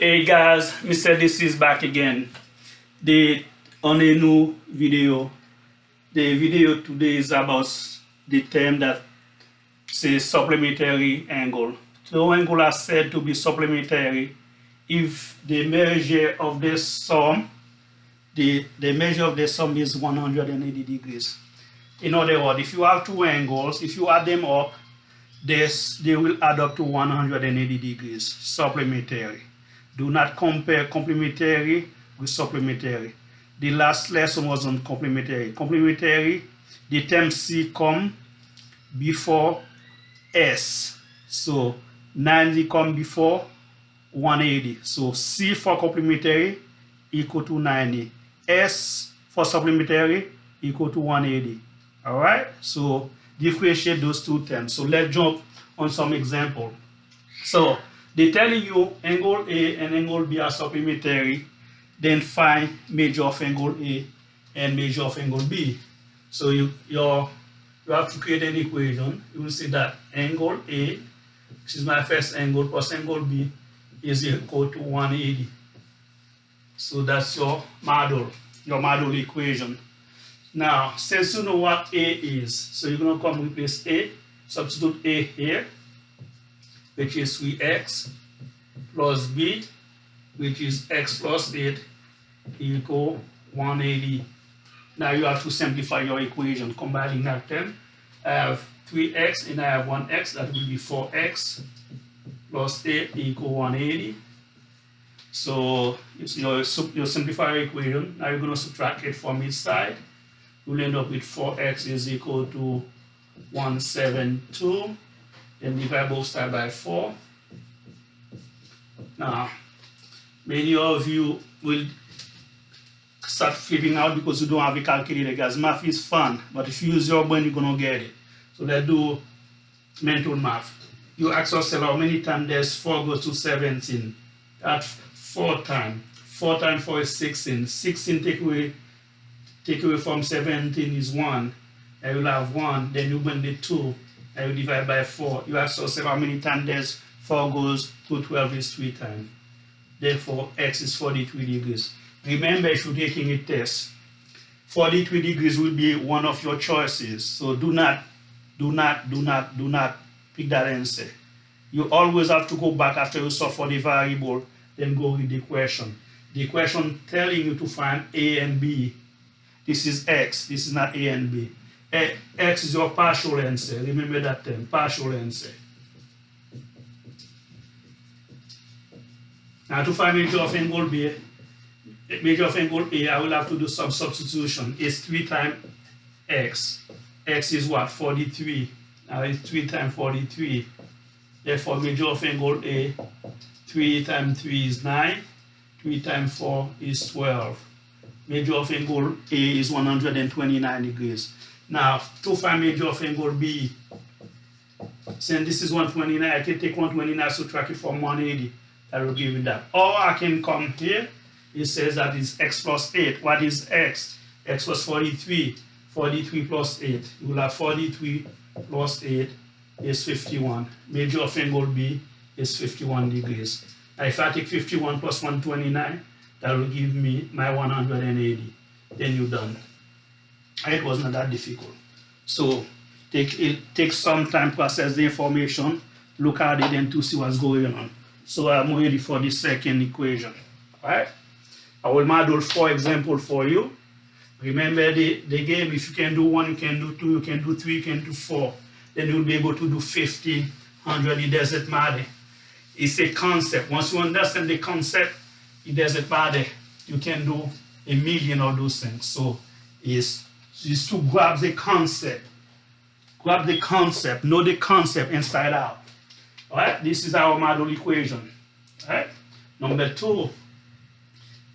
Hey guys, Mr. This is back again. On a new video. The video today is about the term that says supplementary angle. Two angles are said to be supplementary if the measure of the sum, the measure of the sum is 180 degrees. In other words, if you have two angles, if you add them up, they will add up to 180 degrees, supplementary. Do not compare complementary with supplementary. The last lesson was on complementary. Complementary, the term C come before S. So 90 come before 180. So C for complementary equal to 90. S for supplementary equal to 180. All right? So differentiate those two terms. So let's jump on some example. So they're telling you angle A and angle B are supplementary, then find measure of angle A and measure of angle B. So you have to create an equation. You will see that angle A, which is my first angle, plus angle B is equal to 180. So that's your model equation. Now, since you know what A is, so you're going to come replace A, substitute A here, which is 3x, plus B, which is x plus 8, equal 180. Now you have to simplify your equation. Combining that term, I have 3x and I have 1x, that will be 4x plus 8 equal 180. So you simplify your equation. Now you're going to subtract 8 from each side. You'll end up with 4x is equal to 172. Then divide both sides by 4. Now, many of you will start flipping out because you don't have a calculator, guys. Math is fun, but if you use your brain, you're going to get it. So let's do mental math. You ask yourself how many times does 4 goes to 17? That's 4 times. 4 times 4 is 16. 16 take away from 17 is 1. I will have 1. Then you bring the 2. I will divide by 4. You ask yourself how many times does 4 goes to 12 is 3 times. Therefore, x is 43 degrees. Remember, if you're taking a test, 43 degrees will be one of your choices. So do not pick that answer. You always have to go back after you solve for the variable, then go with the question. The question telling you to find A and B. This is x. This is not A and B. X is your partial answer. Remember that term, partial answer. Now to find measure of angle B, measure of angle A, I will have to do some substitution. It's 3 times x. X is what? 43. Now it's 3 times 43. Therefore, measure of angle A, 3 times 3 is 9. 3 times 4 is 12. Measure of angle A is 129 degrees. Now, to find measure of angle B, since this is 129, I can take 129, subtract it from 180. That will give me that. Or I can come here. It says that it's x plus 8. What is x? X plus 43. 43 plus 8. You will have 43 plus 8 is 51. Measure of angle B is 51 degrees. Now, if I take 51 plus 129, that will give me my 180. Then you're done. It was not that difficult. So take some time to process the information, look at it, and to see what's going on. So I'm ready for the second equation. All right? I will model 4 examples for you. Remember the game, if you can do 1, you can do 2, you can do 3, you can do 4. Then you'll be able to do 50, 100, it doesn't matter. It's a concept. Once you understand the concept, it doesn't matter. You can do a million of those things. So it's just to grab the concept. Grab the concept, know the concept inside out. All right, this is our model equation. All right, number 2,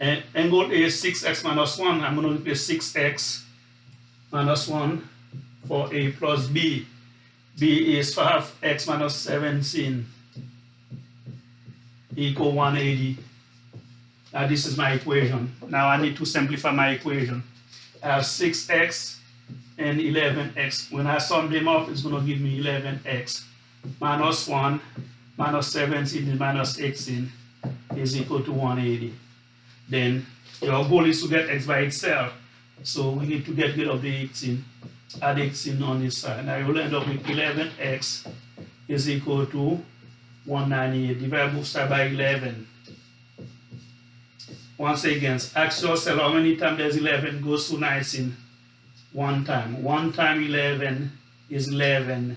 angle A is 6x minus 1. I'm going to replace 6x minus 1 for A plus B. B is 5x minus 17 equal 180. Now this is my equation. Now I need to simplify my equation. I have 6x and 11x. When I sum them up, it's going to give me 11x minus 1 minus 17 and minus 18 is equal to 180. Then your goal is to get x by itself. So we need to get rid of the 18, add 18 on this side. Now you will end up with 11x is equal to 198. Divide both sides by 11. Once again, ask yourself how many times does 11 goes to 19? One time. 1 time 11 is 11.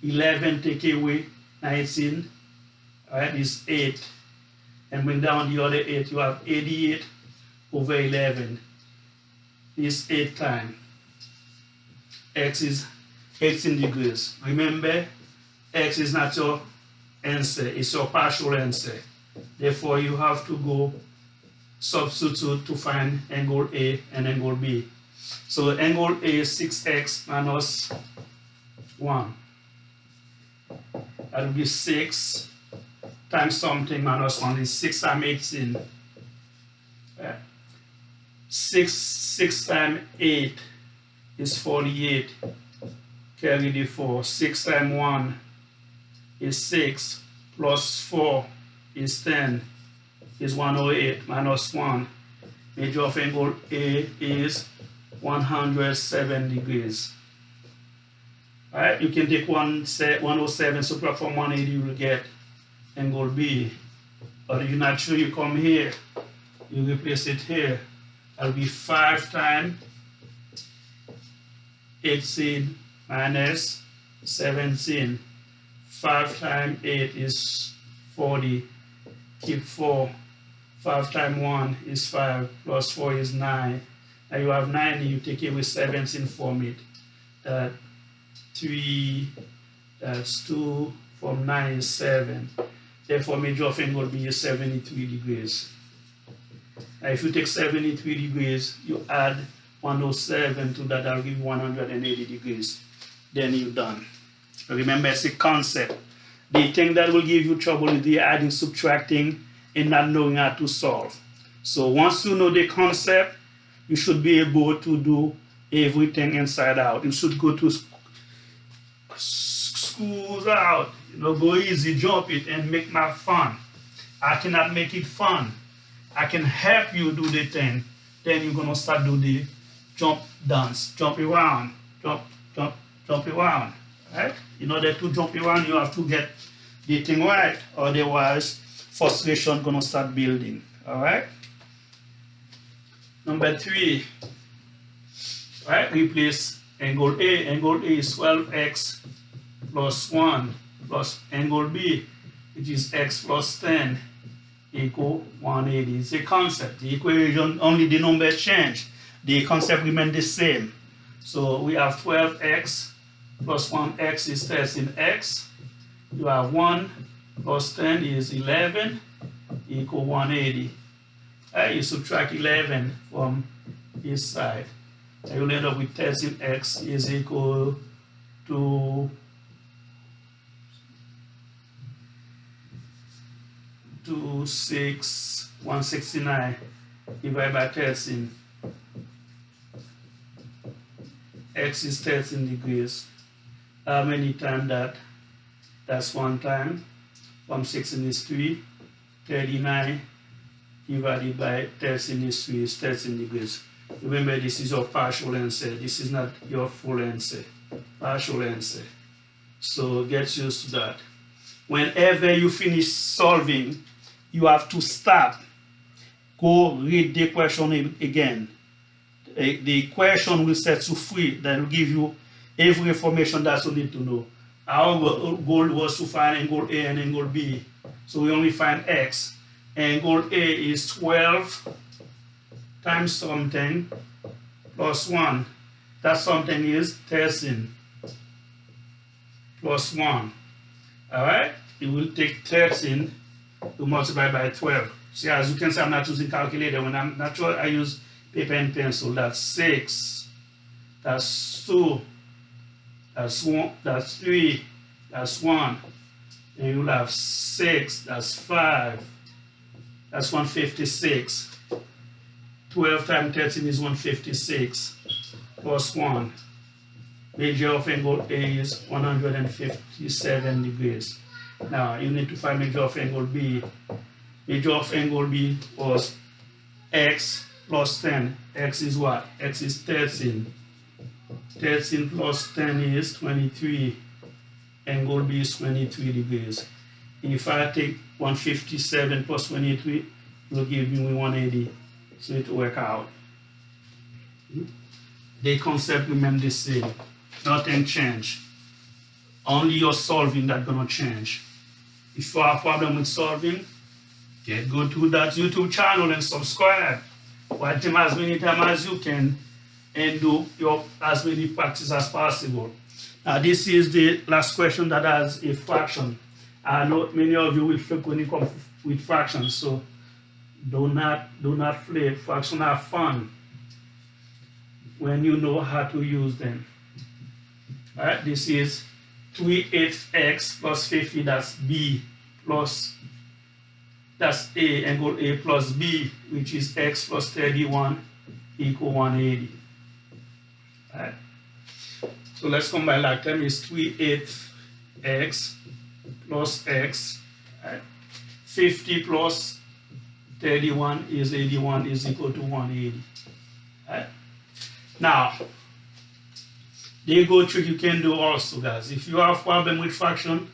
11 take away 19, right, is 8. And bring down the other 8, you have 88 over 11 is 8 times. X is 18 degrees. Remember, x is not your answer, it's your partial answer. Therefore, you have to go substitute to find angle A and angle B. So angle A is 6x minus 1. That will be 6 times something minus 1 is 6 times 18. 6 times 8 is 48. Carry the 4. 6 times 1 is 6. Plus 4 is 10. Is 108 minus 1. Measure of angle A is 107 degrees. Alright, you can take 107, subtract from 180, you will get angle B. But if you're not sure, you come here, you replace it here. That'll be 5 times 18 minus 17. 5 times 8 is 40. Keep 4. 5 times 1 is 5, plus 4 is 9. Now you have 90, you take away 17 from it. That 3, that's 2, from 9 is 7. Therefore, measure of angle B is 73 degrees. Now if you take 73 degrees, you add 107 to that, that'll give you 180 degrees. Then you're done. Remember, it's a concept. The thing that will give you trouble is the adding, subtracting, and not knowing how to solve. So once you know the concept, you should be able to do everything inside out. You should go to schools out, go easy, jump it, and make math fun. I cannot make it fun. I can help you do the thing. Then you're gonna start do the jump dance, jump around, jump around. Right? In order to jump around, you have to get the thing right. Otherwise, frustration gonna start building. All right. Number 3. Right? Replace angle A. Angle A is 12x plus 1 plus angle B, which is x plus 10 equal 180. It's a concept. The equation, only the number change. The concept remains the same. So we have 12x plus 1x is 13x. You have 1 plus 10 is 11 equal 180. You subtract 11 from this side. You'll end up with 13x is equal to 169 divided by 13. X is 13 degrees. How many times that? That's 1 time. From 16 is 3. 39 divided by 13 is 3 is 13 degrees. Remember, this is your partial answer. This is not your full answer. Partial answer. So get used to that. Whenever you finish solving, you have to stop. Go read the question again. The question will set you free. That will give you every information that you need to know. Our goal was to find angle A and angle B. So we only find x. Angle A is 12 times something plus 1. That something is 13 plus 1. Alright? You will take 13 to multiply by 12. See, as you can see, I'm not using calculator. When I'm not sure, I use paper and pencil. That's 6. That's 2. That's 1. That's 3. That's 1. And you'll have 6. That's 5. That's 156. 12 times 13 is 156. Plus 1. Measure of angle A is 157 degrees. Now, you need to find measure of angle B. Measure of angle B was x plus 10. X is what? X is 13. 13 plus 10 is 23. Angle B is 23 degrees. If I take 157 plus 23, it will give me 180. So it will work out. The concept remains the same. Nothing changed. Only your solving that's gonna change. If you have a problem with solving, go to that YouTube channel and subscribe. Watch them as many times as you can and do as many practice as possible. Now this is the last question that has a fraction. I know many of you will flip when you come with fractions, so do not flip. Fractions are fun when you know how to use them. All right, this is 3/8 x plus 50, that's B plus, that's A, angle A plus B, which is x plus 31 equal 180. All right. So let's combine like them. Is 3/8 x plus x. Right. 50 plus 31 is 81 is equal to 180. Right. Now, they go trick you can do also, guys. If you have problem with fraction,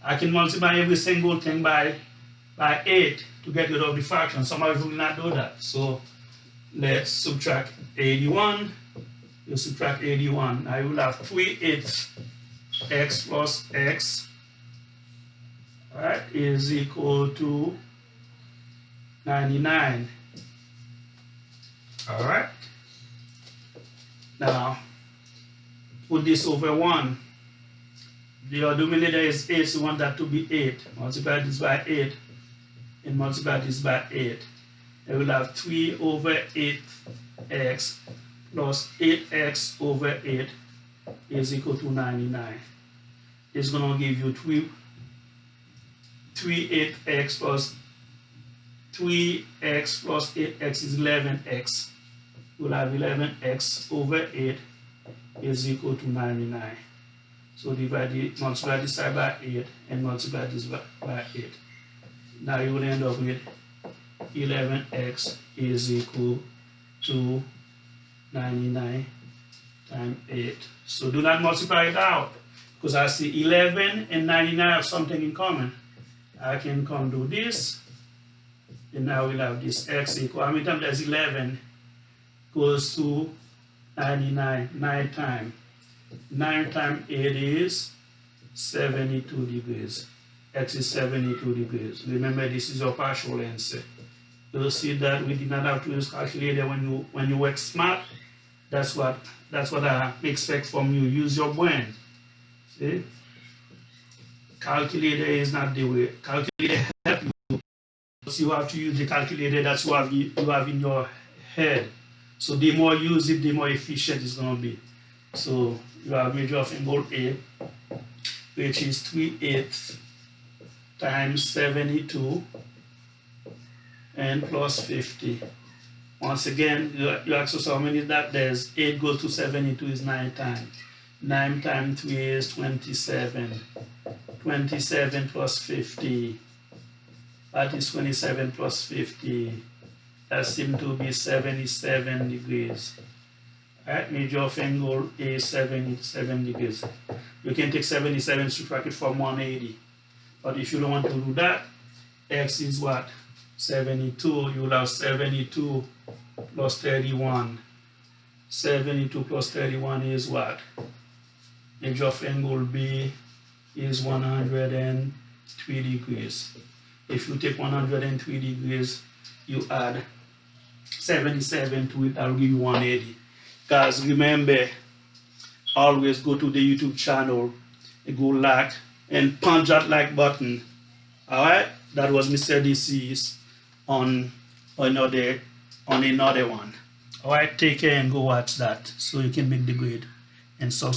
I can multiply every single thing by 8 to get rid of the fraction. Some of you will not do that. So let's subtract 81. You subtract 81. Now you will have 3/8 x plus x, right, is equal to 99. All right. Now put this over 1. The denominator is 8, so you want that to be 8. Multiply this by 8 and multiply this by 8. I will have 3/8x plus 8x over 8 is equal to 99. It's going to give you 3/8x plus 3x plus 8x is 11x. We'll have 11x over 8 is equal to 99. So multiply this side by 8 and multiply this by 8. Now you will end up with 11x is equal to 99 times 8. So do not multiply it out, because I see 11 and 99 have something in common. I can come do this, and now we'll have this x equal, how many times does 11 goes to 99? 9 times. 9 times 8 is 72 degrees. X is 72 degrees. Remember, this is your partial answer. You'll see that we did not have to use calculator when you work smart. That's what I expect from you. Use your brain. See? Calculator is not the way. Calculator help you. So you have to use the calculator that you have in your head. So the more you use it, the more efficient it's going to be. So you have measure of angle A, which is 3/8 times 72 and plus 50. Once again, you ask us how many that there's 8 goes to 72 is 9 times. 9 times 3 is 27. 27 plus 50. That is 27 plus 50. That seems to be 77 degrees. Right? Measure of angle is 77 degrees. You can take 77, subtract it from 180. But if you don't want to do that, x is what? 72. You will have 72 plus 31. 72 plus 31 is what? Measure of angle B is 103 degrees. If you take 103 degrees, you add 77 to it, that will give you 180. Guys, remember, always go to the YouTube channel and go like and punch that like button. Alright? That was Mr. DC's on another one. Alright, take care and go watch that so you can make the grade and subscribe.